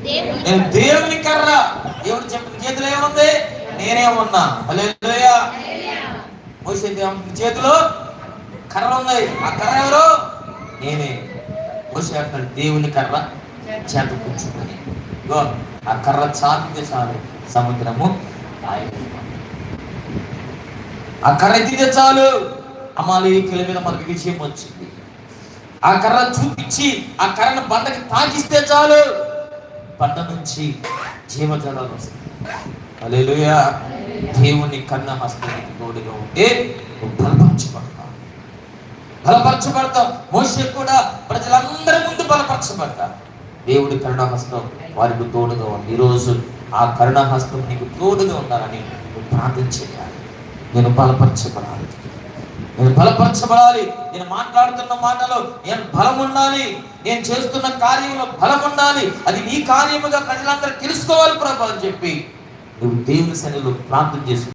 నేను దేవుని కర్ర. దేవుడు చెప్పిన చేతిలో ఏముంది? నేనే ఉన్నా. హల్లెలూయా. మోషే దేవుని చేతిలో కర్ర ఉంది. ఆ కర్ర ఎవరు? నేనే. మోషే అంటాడు దేవుని కర్ర చేత కూర్చుందని. ఆ కర్ర చాపితే చాలు సముద్రము ఆగిపోతుంది. ఆ కర్ర ఎత్తితే చాలు అమాలేకీయుల మీద మనకి విజయం వచ్చింది. ఆ కర్ర చూపించి ఆ కర్రను బండకి తాకిస్తే చాలు బండ నుంచి జీవజలాలు వస్తాయి. హల్లెలూయా. దేవుని కన్న హస్తానికి తోడుగా ఉంటే నువ్వు బలపరచబడతావు. మోషే కూడా ప్రజలందరి ముందు బలపరచబడ్డారు. దేవుడి కరుణాహస్తం వారికి తోడుగా ఉంది. ఈరోజు ఆ కరుణాహస్తం నీకు తోడుగా ఉండాలని నువ్వు ప్రార్థన చేయాలి. నేను బలపరచబడాలి, నేను బలపరచబడాలి. నేను మాట్లాడుతున్న మాటలో నేను బలం ఉండాలి, నేను చేస్తున్న కార్యంలో బలం ఉండాలి. అది నీ కార్యముగా ప్రజలందరూ తెలుసుకోవాలి ప్రభు అని చెప్పి నువ్వు దేవుని సన్నిధిలో ప్రార్థన చేసు.